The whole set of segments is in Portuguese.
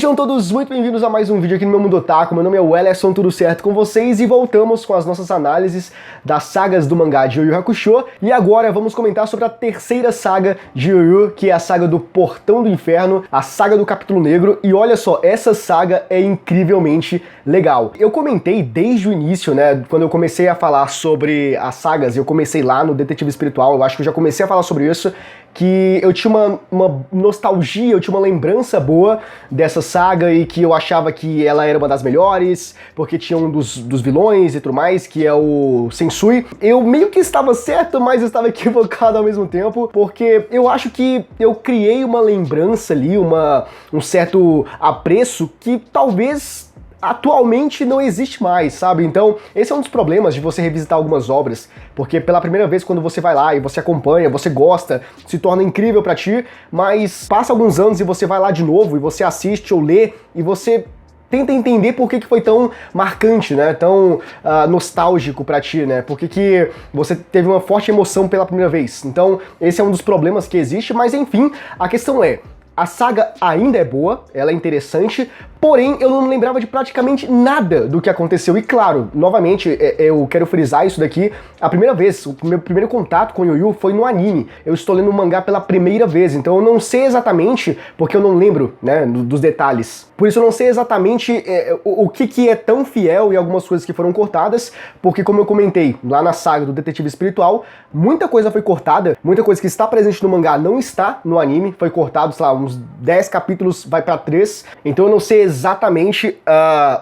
Sejam todos muito bem-vindos a mais um vídeo aqui no meu Mundo Otaku. Meu nome é Wellerson, tudo certo com vocês? E voltamos com as nossas análises das sagas do mangá de Yu Yu Hakusho. E agora vamos comentar sobre a terceira saga de Yu Yu, que é a saga do Portão do Inferno, a saga do Capítulo Negro. E olha só, essa saga é incrivelmente legal. Eu comentei desde o início, né, quando eu comecei a falar sobre as sagas, eu comecei lá no Detetive Espiritual, eu acho que eu já comecei a falar sobre isso, que eu tinha uma nostalgia, eu tinha uma lembrança boa dessa saga e que eu achava que ela era uma das melhores, porque tinha um dos vilões e tudo mais, que é o Sensui. Eu meio que estava certo, mas estava equivocado ao mesmo tempo, porque eu acho que eu criei uma lembrança ali, um certo apreço que talvez atualmente não existe mais, sabe? Então, esse é um dos problemas de você revisitar algumas obras, porque pela primeira vez quando você vai lá e você acompanha, você gosta, se torna incrível pra ti, mas passa alguns anos e você vai lá de novo e você assiste ou lê e você tenta entender por que foi tão marcante, né? Tão nostálgico pra ti, né? Por que você teve uma forte emoção pela primeira vez. Então, esse é um dos problemas que existe, mas enfim, a questão é, a saga ainda é boa, ela é interessante, porém eu não lembrava de praticamente nada do que aconteceu. E claro, novamente, eu quero frisar isso daqui, a primeira vez, o meu primeiro contato com Yu Yu foi no anime. Eu estou lendo o mangá pela primeira vez, então eu não sei exatamente, porque eu não lembro, né, dos detalhes. Por isso eu não sei exatamente o que é tão fiel e algumas coisas que foram cortadas, porque como eu comentei lá na saga do Detetive Espiritual, muita coisa foi cortada, muita coisa que está presente no mangá não está no anime, foi cortado, sei lá, uns 10 capítulos vai pra 3, então eu não sei exatamente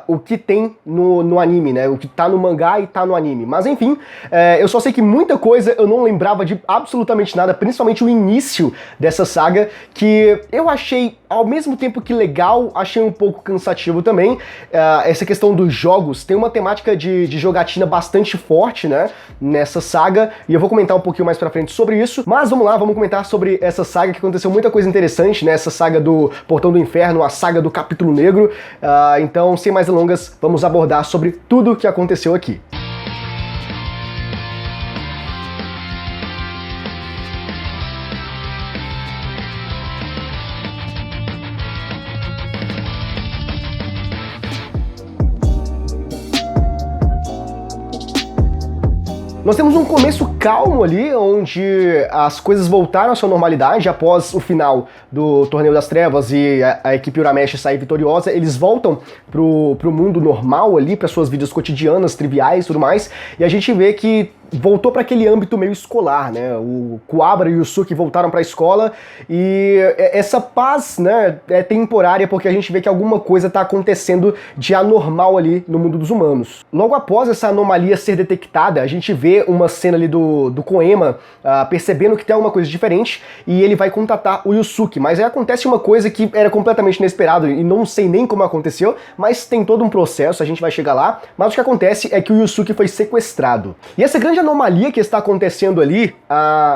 o que tem no anime, né, o que tá no mangá e tá no anime, mas enfim, eu só sei que muita coisa eu não lembrava de absolutamente nada, principalmente o início dessa saga, que eu achei, ao mesmo tempo que legal, achei um pouco cansativo também. Essa questão dos jogos, tem uma temática de jogatina bastante forte, né, nessa saga, e eu vou comentar um pouquinho mais pra frente sobre isso, mas vamos lá, vamos comentar sobre essa saga, que aconteceu muita coisa interessante, né, essa saga do Portão do Inferno, a saga do Capítulo Negro. Então, sem mais delongas, vamos abordar sobre tudo o que aconteceu aqui. Nós temos um começo calmo ali, onde as coisas voltaram à sua normalidade após o final do Torneio das Trevas e a equipe Urameshi sair vitoriosa. Eles voltam pro mundo normal ali, para suas vidas cotidianas, triviais e tudo mais, e a gente vê que voltou para aquele âmbito meio escolar, né? O Kuwabara e o Yusuke voltaram para a escola e essa paz, né, é temporária, porque a gente vê que alguma coisa está acontecendo de anormal ali no mundo dos humanos. Logo após essa anomalia ser detectada, a gente vê uma cena ali do Koema percebendo que tem alguma coisa diferente e ele vai contatar o Yusuke, mas aí acontece uma coisa que era completamente inesperado e não sei nem como aconteceu, mas tem todo um processo, a gente vai chegar lá, mas o que acontece é que o Yusuke foi sequestrado. E essa grande anomalia que está acontecendo ali,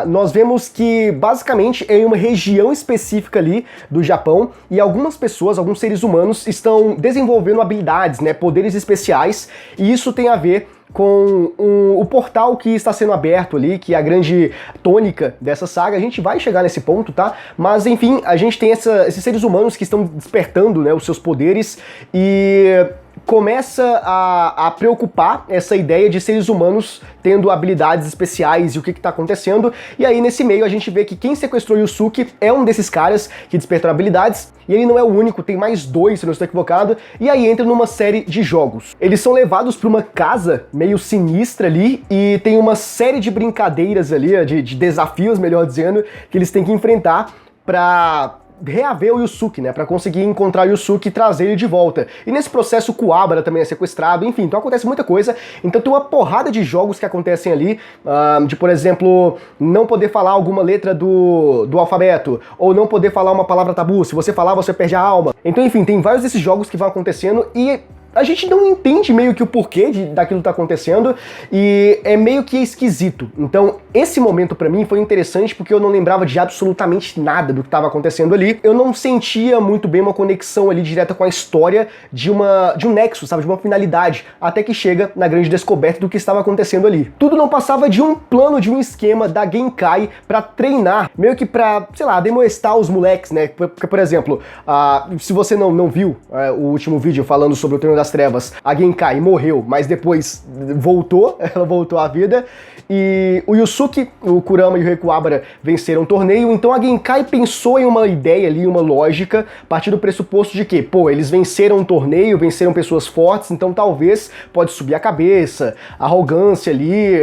nós vemos que basicamente é em uma região específica ali do Japão e algumas pessoas, alguns seres humanos estão desenvolvendo habilidades, né, poderes especiais, e isso tem a ver com o portal que está sendo aberto ali, que é a grande tônica dessa saga. A gente vai chegar nesse ponto, tá? Mas enfim, a gente tem esses seres humanos que estão despertando, né, os seus poderes e começa a preocupar essa ideia de seres humanos tendo habilidades especiais e o que está acontecendo. E aí nesse meio a gente vê que quem sequestrou Yusuke é um desses caras que despertaram habilidades, e ele não é o único, tem mais dois, se eu não estou equivocado, e aí entra numa série de jogos. Eles são levados para uma casa meio sinistra ali e tem uma série de brincadeiras ali, de desafios, melhor dizendo, que eles têm que enfrentar para reaver o Yusuke, né, para conseguir encontrar o Yusuke e trazer ele de volta. E nesse processo o Kuwabara também é sequestrado, enfim, então acontece muita coisa. Então tem uma porrada de jogos que acontecem ali, de, por exemplo, não poder falar alguma letra do alfabeto, ou não poder falar uma palavra tabu, se você falar você perde a alma. Então enfim, tem vários desses jogos que vão acontecendo e a gente não entende meio que o porquê daquilo tá acontecendo e é meio que esquisito. Então, esse momento pra mim foi interessante porque eu não lembrava de absolutamente nada do que tava acontecendo ali. Eu não sentia muito bem uma conexão ali direta com a história de um nexo, sabe, de uma finalidade, até que chega na grande descoberta do que estava acontecendo ali. Tudo não passava de um plano, de um esquema da Genkai pra treinar, meio que pra, sei lá, demoestar os moleques, né? Porque, por exemplo, se você não viu o último vídeo falando sobre o Treino das Trevas, a Genkai morreu, mas depois voltou, ela voltou à vida, e o Yusuke, o Kurama e o Rekuabara venceram o torneio, então a Genkai pensou em uma ideia ali, uma lógica, a partir do pressuposto de que, pô, eles venceram um torneio, venceram pessoas fortes, então talvez pode subir a cabeça, a arrogância ali,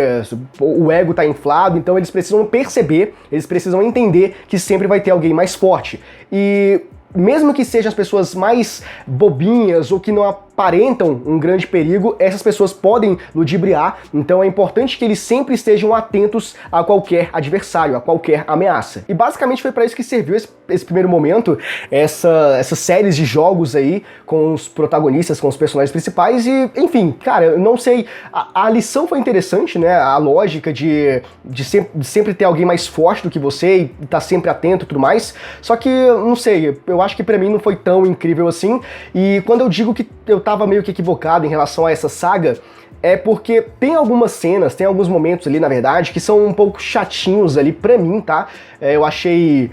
o ego tá inflado, então eles precisam perceber, eles precisam entender que sempre vai ter alguém mais forte. E mesmo que sejam as pessoas mais bobinhas ou que não aparentam um grande perigo, essas pessoas podem ludibriar, então é importante que eles sempre estejam atentos a qualquer adversário, a qualquer ameaça. E basicamente foi para isso que serviu esse primeiro momento, essas séries de jogos aí com os protagonistas, com os personagens principais e, enfim, cara, eu não sei, a lição foi interessante, né, a lógica de sempre ter alguém mais forte do que você e estar sempre atento e tudo mais, só que, não sei, eu acho que pra mim não foi tão incrível assim, e quando eu digo que eu tava meio que equivocado em relação a essa saga, é porque tem algumas cenas, tem alguns momentos ali, na verdade, que são um pouco chatinhos ali pra mim, tá? Eu achei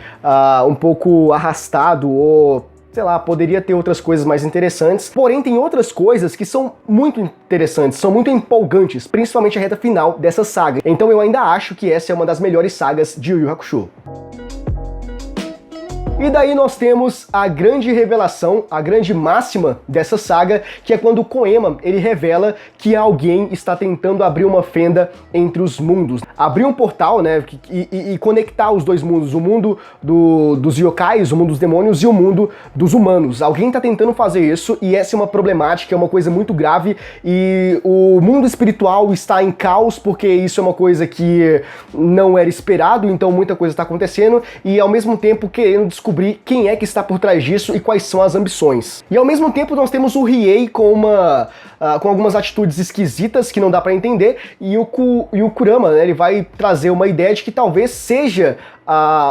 um pouco arrastado ou sei lá, poderia ter outras coisas mais interessantes, porém tem outras coisas que são muito interessantes, são muito empolgantes, principalmente a reta final dessa saga. Então eu ainda acho que essa é uma das melhores sagas de Yu Yu Hakusho. E daí nós temos a grande revelação, a grande máxima dessa saga, que é quando o Koema, ele revela que alguém está tentando abrir uma fenda entre os mundos. Abrir um portal, né, e conectar os dois mundos, o mundo dos yokais, o mundo dos demônios e o mundo dos humanos. Alguém está tentando fazer isso e essa é uma problemática, é uma coisa muito grave e o mundo espiritual está em caos porque isso é uma coisa que não era esperado, então muita coisa está acontecendo e ao mesmo tempo querendo descobrir quem é que está por trás disso e quais são as ambições. E ao mesmo tempo nós temos o Riei com algumas atitudes esquisitas que não dá pra entender e o Kurama, né, ele vai trazer uma ideia de que talvez seja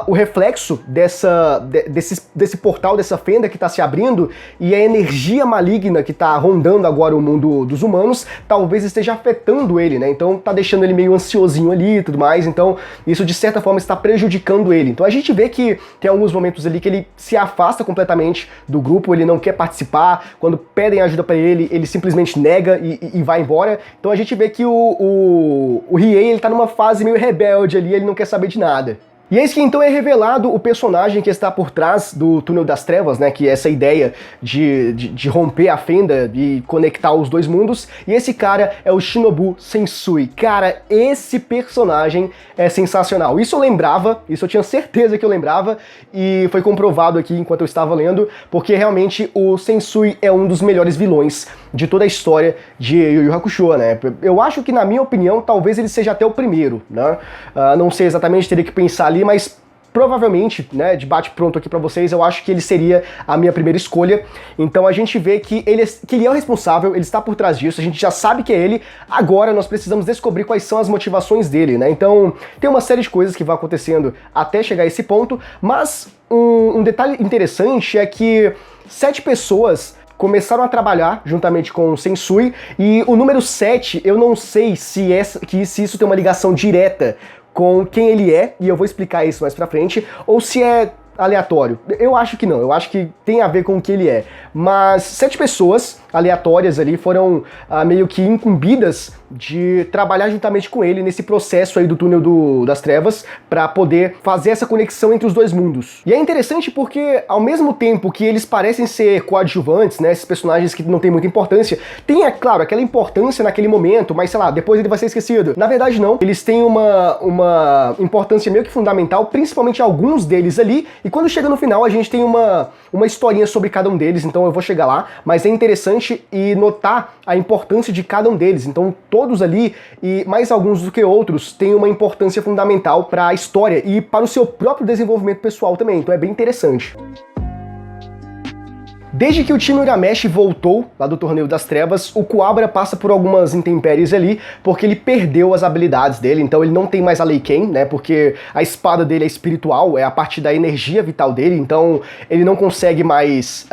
o reflexo desse portal, dessa fenda que está se abrindo e a energia maligna que está rondando agora o mundo dos humanos talvez esteja afetando ele, né? Então tá deixando ele meio ansiosinho ali e tudo mais, então isso de certa forma está prejudicando ele. Então a gente vê que tem alguns momentos ali que ele se afasta completamente do grupo, ele não quer participar, quando pedem ajuda para ele, ele simplesmente nega e vai embora. Então a gente vê que o Riei, ele tá numa fase meio rebelde ali, ele não quer saber de nada. E eis que então é revelado o personagem que está por trás do Túnel das Trevas, né, que é essa ideia de romper a fenda e conectar os dois mundos, e esse cara é o Shinobu Sensui. Cara, esse personagem é sensacional. Isso eu lembrava, isso eu tinha certeza que eu lembrava, e foi comprovado aqui enquanto eu estava lendo, porque realmente o Sensui é um dos melhores vilões de toda a história de Yu Yu Hakusho, né? Eu acho que, na minha opinião, talvez ele seja até o primeiro, né? Não sei exatamente, teria que pensar ali, mas provavelmente, né, de bate-pronto aqui pra vocês, eu acho que ele seria a minha primeira escolha. Então a gente vê que ele é o responsável, ele está por trás disso, a gente já sabe que é ele, agora nós precisamos descobrir quais são as motivações dele, né? Então tem uma série de coisas que vão acontecendo até chegar a esse ponto, mas um detalhe interessante é que 7 pessoas começaram a trabalhar juntamente com o Sensui, e o número 7, eu não sei se isso tem uma ligação direta com quem ele é, e eu vou explicar isso mais pra frente, ou se é aleatório. Eu acho que não, eu acho que tem a ver com o que ele é. Mas 7 pessoas aleatórias ali foram meio que incumbidas de trabalhar juntamente com ele nesse processo aí do Túnel das Trevas para poder fazer essa conexão entre os dois mundos. E é interessante porque ao mesmo tempo que eles parecem ser coadjuvantes, né, esses personagens que não tem muita importância, tem, é claro, aquela importância naquele momento, mas sei lá, depois ele vai ser esquecido. Na verdade não, eles têm uma importância meio que fundamental, principalmente alguns deles ali, e quando chega no final a gente tem uma historinha sobre cada um deles, então eu vou chegar lá, mas é interessante e notar a importância de cada um deles. Então todos ali, e mais alguns do que outros, têm uma importância fundamental para a história e para o seu próprio desenvolvimento pessoal também, então é bem interessante. Desde que o time Urameshi voltou lá do Torneio das Trevas, o Kuwabara passa por algumas intempéries ali, porque ele perdeu as habilidades dele, então ele não tem mais a Leiken, né, porque a espada dele é espiritual, é a parte da energia vital dele, então ele não consegue mais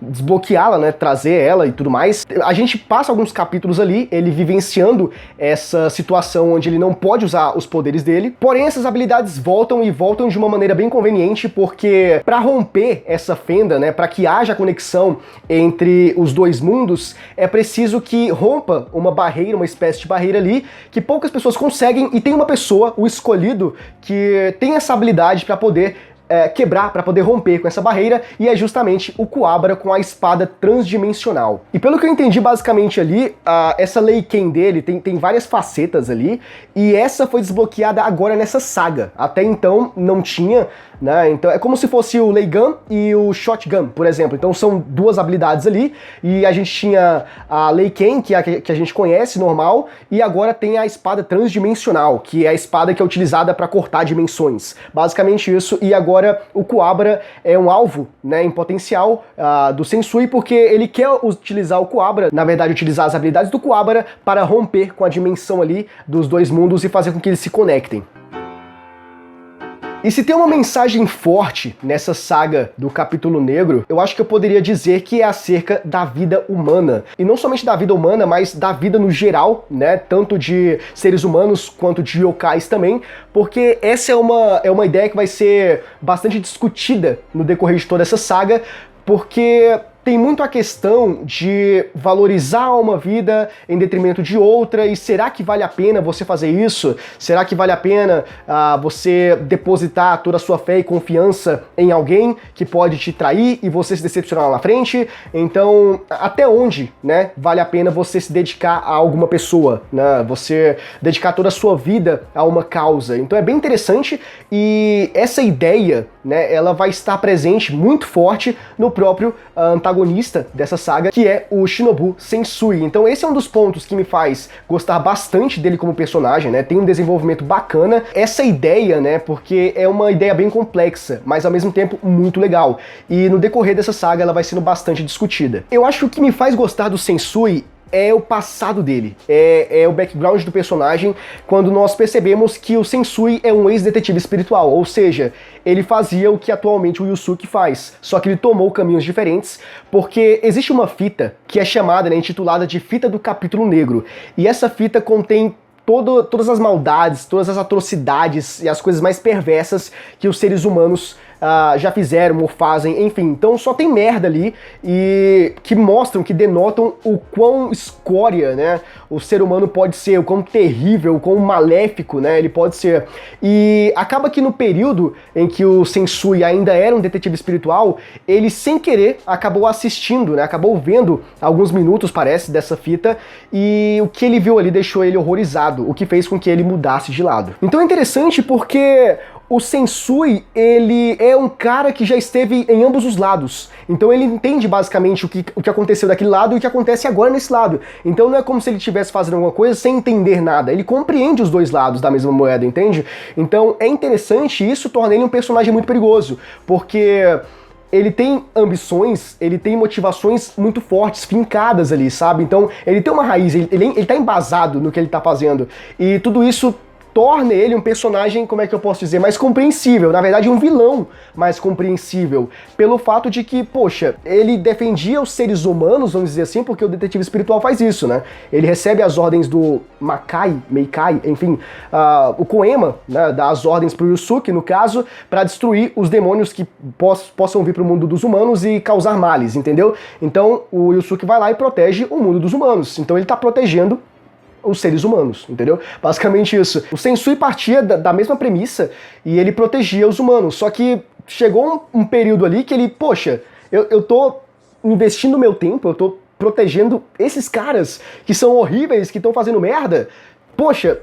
desbloqueá-la, né, trazer ela e tudo mais. A gente passa alguns capítulos ali, ele vivenciando essa situação onde ele não pode usar os poderes dele, porém essas habilidades voltam e voltam de uma maneira bem conveniente, porque para romper essa fenda, né, para que haja conexão entre os dois mundos, é preciso que rompa uma barreira, uma espécie de barreira ali, que poucas pessoas conseguem, e tem uma pessoa, o escolhido, que tem essa habilidade para poder quebrar, para poder romper com essa barreira, e é justamente o Kuwabara com a espada transdimensional. E pelo que eu entendi basicamente ali, essa Leiken dele tem várias facetas ali, e essa foi desbloqueada agora nessa saga. Até então não tinha, né? Então é como se fosse o Leigan e o Shotgun, por exemplo. Então são duas habilidades ali, e a gente tinha a Leiken, que a gente conhece, normal, e agora tem a espada transdimensional, que é a espada que é utilizada para cortar dimensões. Basicamente isso, e agora o Kuwabara é um alvo, né, em potencial do Sensui, porque ele quer utilizar o Kuwabara, na verdade utilizar as habilidades do Kuwabara para romper com a dimensão ali dos dois mundos e fazer com que eles se conectem. E se tem uma mensagem forte nessa saga do Capítulo Negro, eu acho que eu poderia dizer que é acerca da vida humana. E não somente da vida humana, mas da vida no geral, né? Tanto de seres humanos quanto de yokais também, porque essa é uma ideia que vai ser bastante discutida no decorrer de toda essa saga, porque tem muito a questão de valorizar uma vida em detrimento de outra, e será que vale a pena você fazer isso? Será que vale a pena você depositar toda a sua fé e confiança em alguém que pode te trair e você se decepcionar lá na frente? Então, até onde, né, vale a pena você se dedicar a alguma pessoa, né? Você dedicar toda a sua vida a uma causa. Então é bem interessante, e essa ideia, né, ela vai estar presente muito forte no próprio antagonista dessa saga, que é o Shinobu Sensui. Então esse é um dos pontos que me faz gostar bastante dele como personagem, né? Tem um desenvolvimento bacana. Essa ideia, né, porque é uma ideia bem complexa, mas ao mesmo tempo muito legal. E no decorrer dessa saga ela vai sendo bastante discutida. Eu acho que o que me faz gostar do Sensui é o passado dele, é o background do personagem, quando nós percebemos que o Sensui é um ex-detetive espiritual, ou seja, ele fazia o que atualmente o Yusuke faz, só que ele tomou caminhos diferentes, porque existe uma fita que é chamada, né, intitulada de Fita do Capítulo Negro, e essa fita contém todas as maldades, todas as atrocidades e as coisas mais perversas que os seres humanos já fizeram ou fazem, enfim. Então só tem merda ali, e que mostram, que denotam o quão escória, né, o ser humano pode ser, o quão terrível, o quão maléfico, né, ele pode ser. E acaba que no período em que o Sensui ainda era um detetive espiritual, ele sem querer acabou assistindo, né, acabou vendo alguns minutos, parece, dessa fita, e o que ele viu ali deixou ele horrorizado, o que fez com que ele mudasse de lado. Então é interessante porque o Sensui, ele é um cara que já esteve em ambos os lados. Então ele entende basicamente o que aconteceu daquele lado e o que acontece agora nesse lado. Então não é como se ele estivesse fazendo alguma coisa sem entender nada. Ele compreende os dois lados da mesma moeda, entende? Então é interessante, e isso torna ele um personagem muito perigoso, porque ele tem ambições, ele tem motivações muito fortes, fincadas ali, sabe? Então ele tem uma raiz, ele tá embasado no que ele tá fazendo. E tudo isso torna ele um personagem, como é que eu posso dizer, mais compreensível, na verdade um vilão mais compreensível, pelo fato de que, poxa, ele defendia os seres humanos, vamos dizer assim, porque o detetive espiritual faz isso, né? Ele recebe as ordens do Meikai, enfim, o Koema, né, dá as ordens pro Yusuke, no caso, para destruir os demônios que possam vir pro mundo dos humanos e causar males, entendeu? Então o Yusuke vai lá e protege o mundo dos humanos, então ele tá protegendo os seres humanos, entendeu? Basicamente isso. O Sensui partia da mesma premissa e ele protegia os humanos, só que chegou um período ali que ele, poxa, eu tô investindo meu tempo, eu tô protegendo esses caras que são horríveis, que estão fazendo merda, poxa,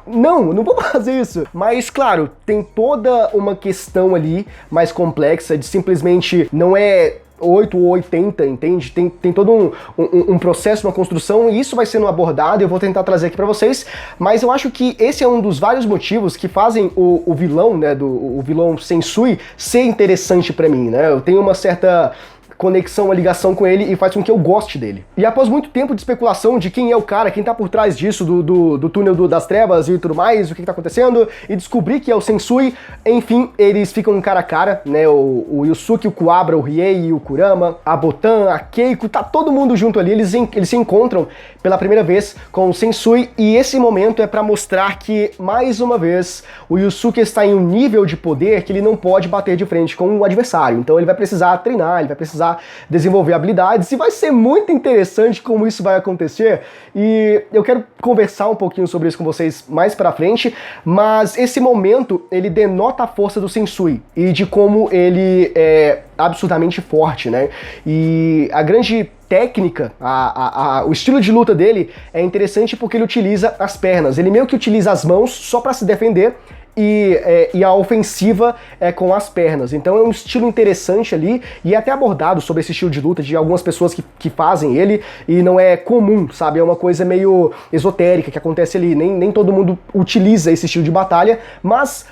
não vou fazer isso. Mas, claro, tem toda uma questão ali mais complexa de simplesmente não é 8 ou 80, entende? Tem todo um processo, uma construção, e isso vai sendo abordado e eu vou tentar trazer aqui pra vocês, mas eu acho que esse é um dos vários motivos que fazem o vilão, né, o vilão Sensui ser interessante pra mim, né? Eu tenho uma certa conexão, uma ligação com ele e faz com que eu goste dele. E após muito tempo de especulação de quem é o cara, quem tá por trás disso, do túnel das trevas e tudo mais, o que tá acontecendo, e descobrir que é o Sensui, enfim, eles ficam cara a cara, né, o Yusuke, o Kuwabara, o Riei, o Kurama, a Botan, a Keiko, tá todo mundo junto ali, eles se encontram pela primeira vez com o Sensui, e esse momento é pra mostrar que, mais uma vez, o Yusuke está em um nível de poder que ele não pode bater de frente com o adversário, então ele vai precisar treinar, ele vai precisar desenvolver habilidades, e vai ser muito interessante como isso vai acontecer, e eu quero conversar um pouquinho sobre isso com vocês mais pra frente, mas esse momento, ele denota a força do Sensui, e de como ele é absurdamente forte, né? E a grande técnica, o estilo de luta dele é interessante porque ele utiliza as pernas, ele meio que utiliza as mãos só pra se defender, e a ofensiva é com as pernas. Então é um estilo interessante ali, e é até abordado sobre esse estilo de luta de algumas pessoas que fazem ele, e não é comum, sabe? É uma coisa meio esotérica que acontece ali, nem todo mundo utiliza esse estilo de batalha, mas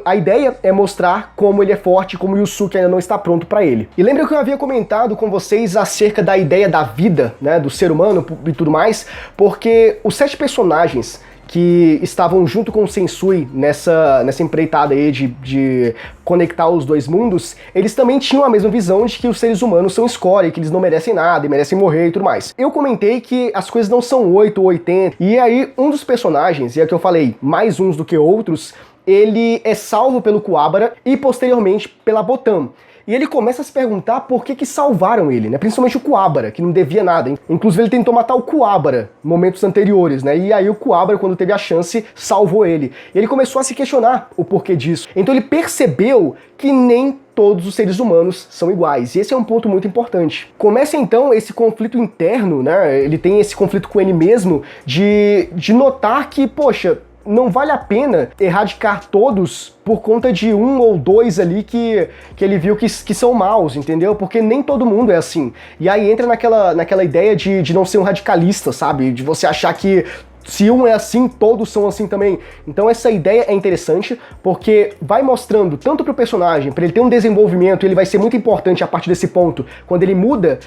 a ideia é mostrar como ele é forte, como o Yusuke ainda não está pronto para ele. E lembra que eu havia comentado com vocês acerca da ideia da vida, né, do ser humano e tudo mais, porque os 7 personagens que estavam junto com o Sensui nessa empreitada aí de conectar os dois mundos, eles também tinham a mesma visão de que os seres humanos são escória, que eles não merecem nada e merecem morrer e tudo mais. Eu comentei que as coisas não são 8 ou 80, e aí um dos personagens, e é que eu falei, mais uns do que outros, ele é salvo pelo Kuwabara e posteriormente pela Botan. E ele começa a se perguntar por que salvaram ele, né? Principalmente o Kuwabara, que não devia nada. Inclusive ele tentou matar o Kuwabara em momentos anteriores, né? E aí o Kuwabara, quando teve a chance, salvou ele. E ele começou a se questionar o porquê disso. Então ele percebeu que nem todos os seres humanos são iguais. E esse é um ponto muito importante. Começa então esse conflito interno, né? Ele tem esse conflito com ele mesmo de notar que, poxa, não vale a pena erradicar todos por conta de um ou dois ali que ele viu que são maus, entendeu? Porque nem todo mundo é assim. E aí entra naquela ideia de não ser um radicalista, sabe? De você achar que se um é assim, todos são assim também. Então essa ideia é interessante, porque vai mostrando tanto pro personagem, para ele ter um desenvolvimento, ele vai ser muito importante a partir desse ponto, quando ele muda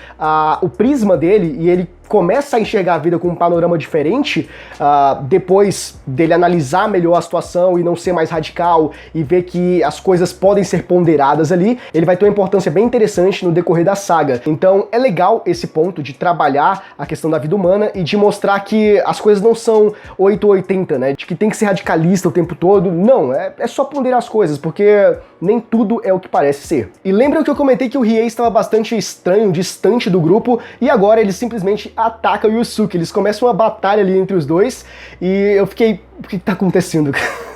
o prisma dele e ele começa a enxergar a vida com um panorama diferente, depois dele analisar melhor a situação e não ser mais radical e ver que as coisas podem ser ponderadas ali, ele vai ter uma importância bem interessante no decorrer da saga. Então é legal esse ponto de trabalhar a questão da vida humana e de mostrar que as coisas não são 8 ou 80, né? De que tem que ser radicalista o tempo todo. Não, é só ponderar as coisas, porque nem tudo é o que parece ser. E lembram que eu comentei que o Riei estava bastante estranho, distante do grupo, e agora ele simplesmente ataca o Yusuke. Eles começam uma batalha ali entre os dois, e eu fiquei, o que tá acontecendo?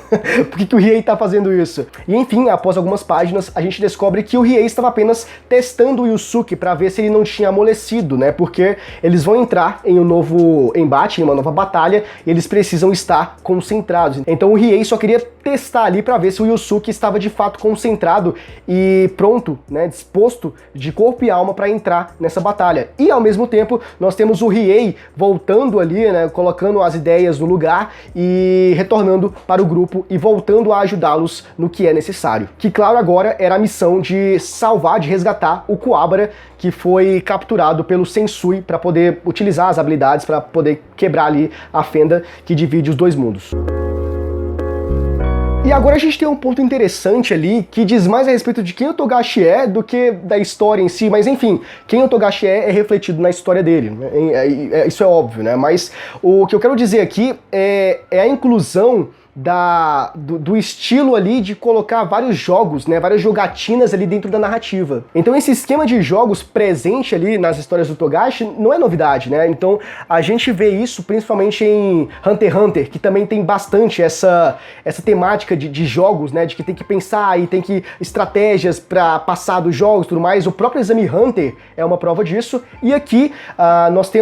Por que o Riei tá fazendo isso? E enfim, após algumas páginas, a gente descobre que o Riei estava apenas testando o Yusuke para ver se ele não tinha amolecido, né? Porque eles vão entrar em um novo embate, em uma nova batalha, e eles precisam estar concentrados. Então o Riei só queria testar ali para ver se o Yusuke estava de fato concentrado e pronto, né? Disposto de corpo e alma para entrar nessa batalha. E ao mesmo tempo, nós temos o Riei voltando ali, né? Colocando as ideias no lugar e retornando para o grupo e voltando a ajudá-los no que é necessário. Que, claro, agora era a missão de salvar, de resgatar o Kuwabara, que foi capturado pelo Sensui para poder utilizar as habilidades, para poder quebrar ali a fenda que divide os dois mundos. E agora a gente tem um ponto interessante ali, que diz mais a respeito de quem o Togashi é do que da história em si, mas enfim, quem o Togashi é refletido na história dele, né? Isso é óbvio, né? Mas o que eu quero dizer aqui é a inclusão do estilo ali de colocar vários jogos, né, várias jogatinas ali dentro da narrativa. Então esse esquema de jogos presente ali nas histórias do Togashi não é novidade, né? Então a gente vê isso principalmente em Hunter x Hunter, que também tem bastante essa temática de jogos, né, de que tem que pensar e tem que estratégias para passar dos jogos e tudo mais. O próprio Exame Hunter é uma prova disso. E aqui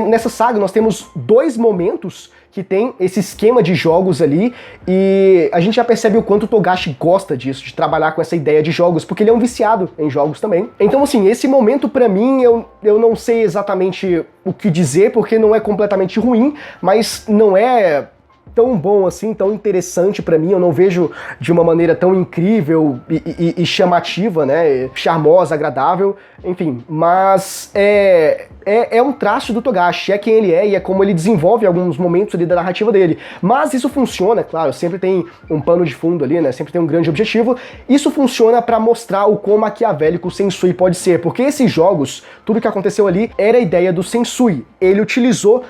nessa saga nós temos dois momentos que tem esse esquema de jogos ali, e a gente já percebe o quanto o Togashi gosta disso, de trabalhar com essa ideia de jogos, porque ele é um viciado em jogos também. Então assim, esse momento pra mim, eu não sei exatamente o que dizer, porque não é completamente ruim, mas não é tão bom assim, tão interessante pra mim, eu não vejo de uma maneira tão incrível e chamativa, né, charmosa, agradável, enfim, mas é um traço do Togashi, é quem ele é e é como ele desenvolve alguns momentos ali da narrativa dele, mas isso funciona, claro, sempre tem um pano de fundo ali, né, sempre tem um grande objetivo, isso funciona pra mostrar o quão maquiavélico o Sensui pode ser, porque esses jogos, tudo que aconteceu ali era a ideia do Sensui, ele utilizou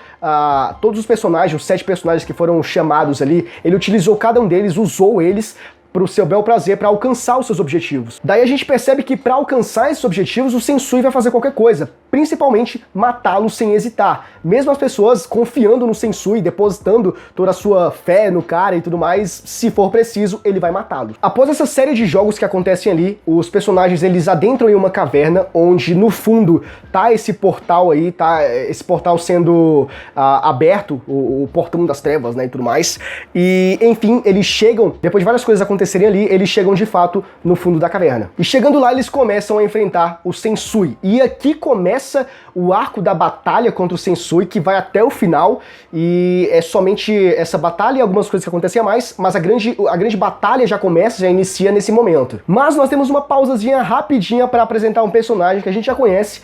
todos os personagens, os 7 personagens que foram chamados ali, ele utilizou cada um deles, usou eles pro seu bel prazer, para alcançar os seus objetivos. Daí a gente percebe que para alcançar esses objetivos, o Sensui vai fazer qualquer coisa, principalmente matá-lo sem hesitar. Mesmo as pessoas confiando no Sensui, depositando toda a sua fé no cara e tudo mais, se for preciso, ele vai matá-lo. Após essa série de jogos que acontecem ali, os personagens eles adentram em uma caverna, onde no fundo tá esse portal aí, tá esse portal sendo aberto, o portão das trevas, né, e tudo mais. E, enfim, eles chegam, depois de várias coisas acontecerem ali, eles chegam de fato no fundo da caverna. E chegando lá, eles começam a enfrentar o Sensui. E aqui começa o arco da batalha contra o Sensui, que vai até o final, e é somente essa batalha e algumas coisas que acontecem a mais, mas a grande batalha já começa, já inicia nesse momento. Mas nós temos uma pausazinha rapidinha para apresentar um personagem que a gente já conhece,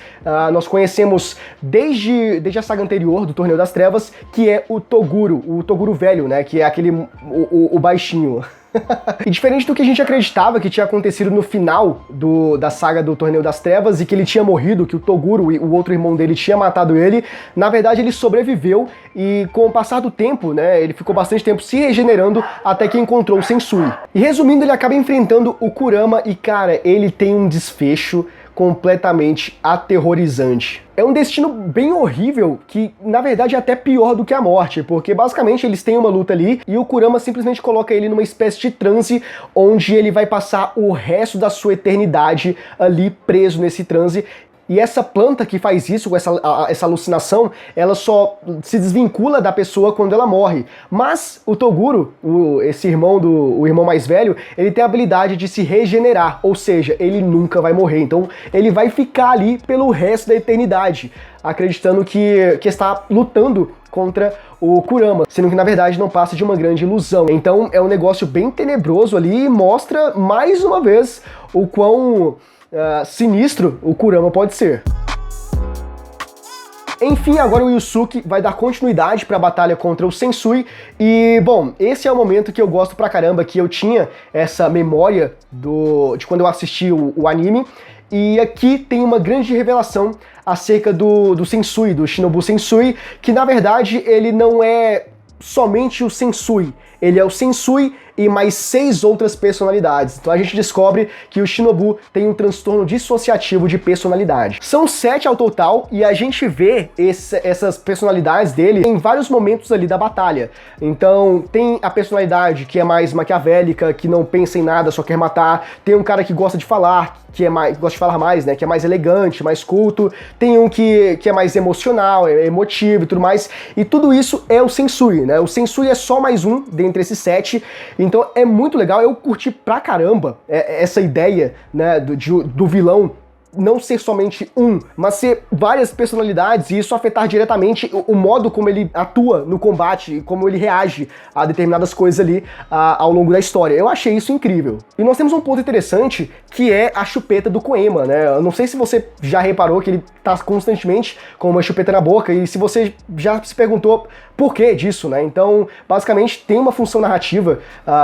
nós conhecemos desde a saga anterior, do Torneio das Trevas, que é o Toguro velho, né, que é aquele, o baixinho. E diferente do que a gente acreditava que tinha acontecido no final da saga do Torneio das Trevas e que ele tinha morrido, que o Toguro e o outro irmão dele tinha matado ele, na verdade ele sobreviveu e com o passar do tempo, né, ele ficou bastante tempo se regenerando até que encontrou o Sensui. E resumindo, ele acaba enfrentando o Kurama e, cara, ele tem um desfecho completamente aterrorizante. É um destino bem horrível, que na verdade é até pior do que a morte, porque basicamente eles têm uma luta ali e o Kurama simplesmente coloca ele numa espécie de transe onde ele vai passar o resto da sua eternidade ali preso nesse transe. E essa planta que faz isso, essa alucinação, ela só se desvincula da pessoa quando ela morre. Mas o Toguro, esse irmão o irmão mais velho, ele tem a habilidade de se regenerar, ou seja, ele nunca vai morrer. Então ele vai ficar ali pelo resto da eternidade, acreditando que está lutando contra o Kurama, sendo que na verdade não passa de uma grande ilusão. Então é um negócio bem tenebroso ali e mostra mais uma vez o quão sinistro o Kurama pode ser. Enfim, agora o Yusuke vai dar continuidade para a batalha contra o Sensui e, bom, esse é o momento que eu gosto pra caramba, que eu tinha essa memória de quando eu assisti o anime, e aqui tem uma grande revelação acerca do Sensui, do Shinobu Sensui, que na verdade ele não é somente o Sensui, ele é o Sensui e mais 6 outras personalidades. Então a gente descobre que o Shinobu tem um transtorno dissociativo de personalidade. São 7 ao total e a gente vê essas personalidades dele em vários momentos ali da batalha. Então tem a personalidade que é mais maquiavélica, que não pensa em nada, só quer matar. Tem um cara que gosta de falar, gosta de falar mais, né, que é mais elegante, mais culto. Tem um que é mais emocional, é emotivo e tudo mais. E tudo isso é o Sensui, né? O Sensui é só mais um dentre esses 7. Então é muito legal, eu curti pra caramba essa ideia, né, do vilão não ser somente um, mas ser várias personalidades e isso afetar diretamente o modo como ele atua no combate e como ele reage a determinadas coisas ali ao longo da história. Eu achei isso incrível. E nós temos um ponto interessante, que é a chupeta do Koema, né? Eu não sei se você já reparou que ele tá constantemente com uma chupeta na boca e se você já se perguntou por que disso, né? Então, basicamente, tem uma função narrativa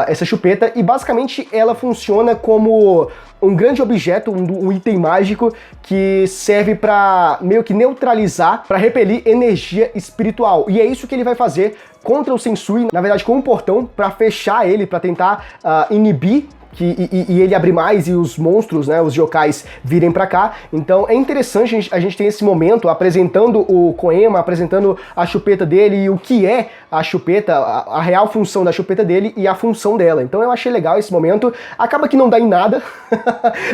essa chupeta e basicamente ela funciona como um grande objeto, um item mágico que serve para meio que neutralizar, para repelir energia espiritual. E é isso que ele vai fazer contra o Sensui, na verdade com um portão, para fechar ele, para tentar inibir e ele abrir mais e os monstros, né, os yokais, virem pra cá. Então é interessante a gente ter esse momento apresentando o Koema, apresentando a chupeta dele e o que é a chupeta, a real função da chupeta dele e a função dela. Então eu achei legal esse momento. Acaba que não dá em nada,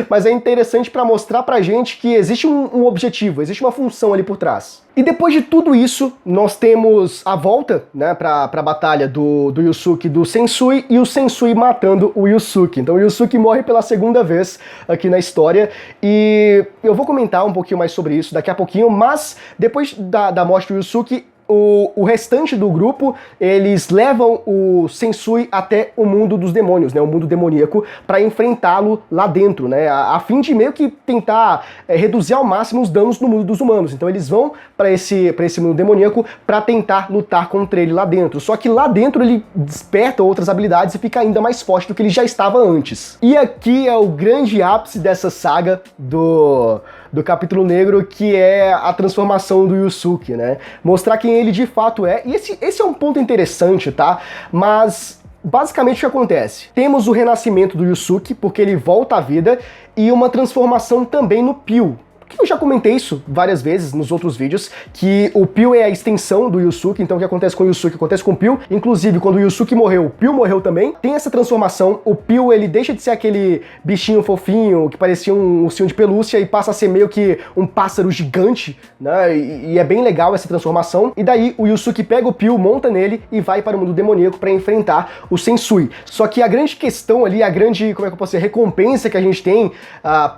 mas é interessante para mostrar pra gente que existe um objetivo, existe uma função ali por trás. E depois de tudo isso, nós temos a volta, né, pra batalha do Yusuke e do Sensui, e o Sensui matando o Yusuke. Então o Yusuke morre pela segunda vez aqui na história, e eu vou comentar um pouquinho mais sobre isso daqui a pouquinho, mas depois da morte do Yusuke, o restante do grupo, eles levam o Sensui até o mundo dos demônios, né, o mundo demoníaco, para enfrentá-lo lá dentro, né, a fim de meio que tentar reduzir ao máximo os danos no mundo dos humanos. Então eles vão para esse mundo demoníaco para tentar lutar contra ele lá dentro. Só que lá dentro ele desperta outras habilidades e fica ainda mais forte do que ele já estava antes. E aqui é o grande ápice dessa saga do Capítulo Negro, que é a transformação do Yusuke, né? Mostrar quem ele de fato é. E esse é um ponto interessante, tá? Mas basicamente o que acontece? Temos o renascimento do Yusuke, porque ele volta à vida, e uma transformação também no Pio. Eu já comentei isso várias vezes nos outros vídeos, que o Pio é a extensão do Yusuke, então o que acontece com o Yusuke acontece com o Pio. Inclusive, quando o Yusuke morreu, o Pio morreu também. Tem essa transformação, o Pio ele deixa de ser aquele bichinho fofinho que parecia um ursinho de pelúcia e passa a ser meio que um pássaro gigante, né? E é bem legal essa transformação. E daí o Yusuke pega o Pio, monta nele e vai para o mundo demoníaco para enfrentar o Sensui. Só que a grande questão ali, a grande, como é que eu posso dizer, recompensa que a gente tem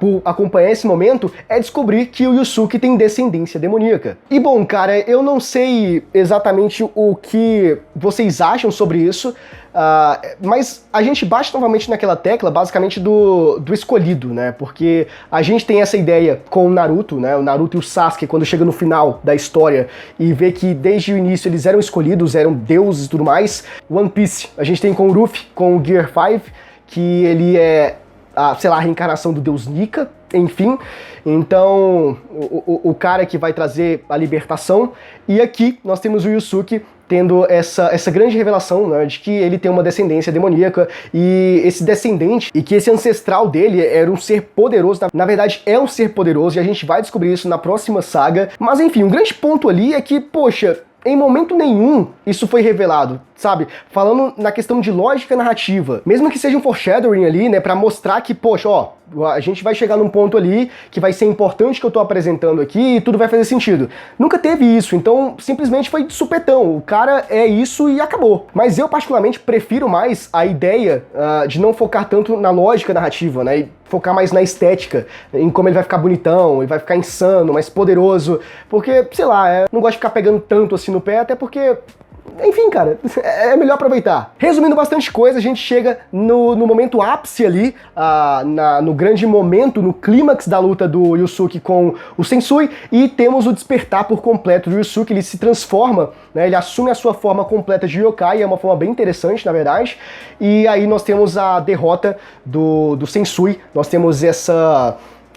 por acompanhar esse momento é descobrir que o Yusuke tem descendência demoníaca. E bom, cara, eu não sei exatamente o que vocês acham sobre isso, mas a gente bate novamente naquela tecla, basicamente, do escolhido, né? Porque a gente tem essa ideia com o Naruto, né? O Naruto e o Sasuke, quando chega no final da história e vê que desde o início eles eram escolhidos, eram deuses e tudo mais. One Piece, a gente tem com o Ruffy, com o Gear 5, que ele é sei lá, a reencarnação do deus Nika, enfim. Então, o cara que vai trazer a libertação. E aqui nós temos o Yusuke tendo essa grande revelação, né, de que ele tem uma descendência demoníaca, e esse descendente, e que esse ancestral dele era um ser poderoso, na verdade é um ser poderoso, e a gente vai descobrir isso na próxima saga. Mas enfim, um grande ponto ali é que, poxa, em momento nenhum isso foi revelado, sabe? Falando na questão de lógica narrativa, mesmo que seja um foreshadowing ali, né, pra mostrar que, poxa, ó, a gente vai chegar num ponto ali que vai ser importante que eu tô apresentando aqui e tudo vai fazer sentido. Nunca teve isso, então simplesmente foi de supetão, o cara é isso e acabou. Mas eu particularmente prefiro mais a ideia de não focar tanto na lógica narrativa, né, e focar mais na estética, em como ele vai ficar bonitão, ele vai ficar insano, mais poderoso, porque, sei lá, não gosto de ficar pegando tanto assim no pé, até porque, enfim, cara, é melhor aproveitar. Resumindo bastante coisa, a gente chega no momento ápice ali, no grande momento, no clímax da luta do Yusuke com o Sensui, e temos o despertar por completo do Yusuke. Ele se transforma, né, ele assume a sua forma completa de yokai, é uma forma bem interessante, na verdade, e aí nós temos a derrota do Sensui, nós temos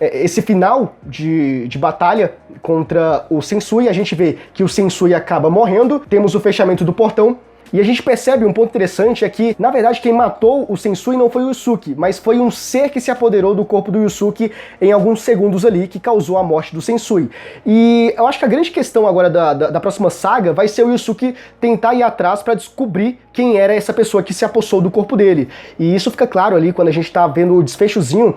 esse final de batalha contra o Sensui. A gente vê que o Sensui acaba morrendo, temos o fechamento do portão, e a gente percebe um ponto interessante é que, na verdade, quem matou o Sensui não foi o Yusuke, mas foi um ser que se apoderou do corpo do Yusuke em alguns segundos ali, que causou a morte do Sensui. E eu acho que a grande questão agora da próxima saga vai ser o Yusuke tentar ir atrás para descobrir quem era essa pessoa que se apossou do corpo dele. E isso fica claro ali quando a gente tá vendo o desfechozinho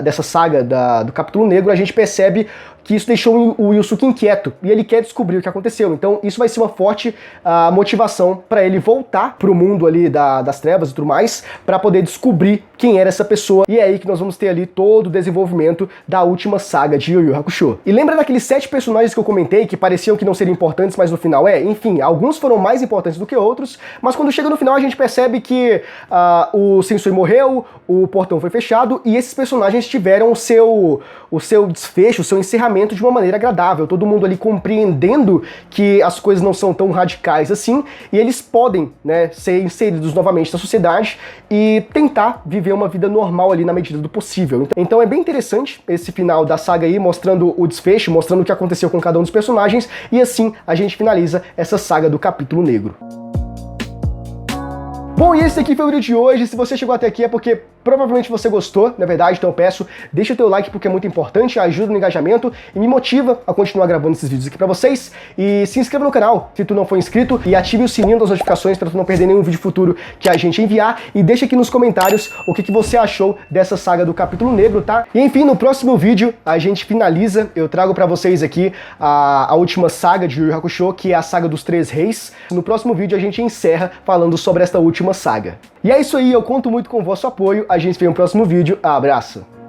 dessa saga do Capítulo Negro, a gente percebe que isso deixou o Yusuke inquieto, e ele quer descobrir o que aconteceu. Então isso vai ser uma forte motivação para ele voltar pro mundo ali das trevas e tudo mais, para poder descobrir quem era essa pessoa, e é aí que nós vamos ter ali todo o desenvolvimento da última saga de Yu Yu Hakusho. E lembra daqueles 7 personagens que eu comentei, que pareciam que não seriam importantes, mas no final enfim, alguns foram mais importantes do que outros, mas quando chega no final a gente percebe que o Sensui morreu, o portão foi fechado, e esses personagens tiveram o seu desfecho, o seu encerramento de uma maneira agradável, todo mundo ali compreendendo que as coisas não são tão radicais assim, e eles podem, né, ser inseridos novamente na sociedade e tentar viver uma vida normal ali na medida do possível. Então é bem interessante esse final da saga aí, mostrando o desfecho, mostrando o que aconteceu com cada um dos personagens, e assim a gente finaliza essa saga do Capítulo Negro. Bom, e esse aqui foi o vídeo de hoje. Se você chegou até aqui é porque provavelmente você gostou, na verdade, então eu peço, deixa o teu like porque é muito importante, ajuda no engajamento e me motiva a continuar gravando esses vídeos aqui pra vocês. E se inscreva no canal se tu não for inscrito e ative o sininho das notificações para tu não perder nenhum vídeo futuro que a gente enviar, e deixa aqui nos comentários o que você achou dessa saga do Capítulo Negro, tá? E enfim, no próximo vídeo a gente finaliza, eu trago pra vocês aqui a última saga de Yu Yu Hakusho, que é a saga dos 3 reis. No próximo vídeo a gente encerra falando sobre esta última saga. E é isso aí, eu conto muito com o vosso apoio, a gente se vê no próximo vídeo, abraço!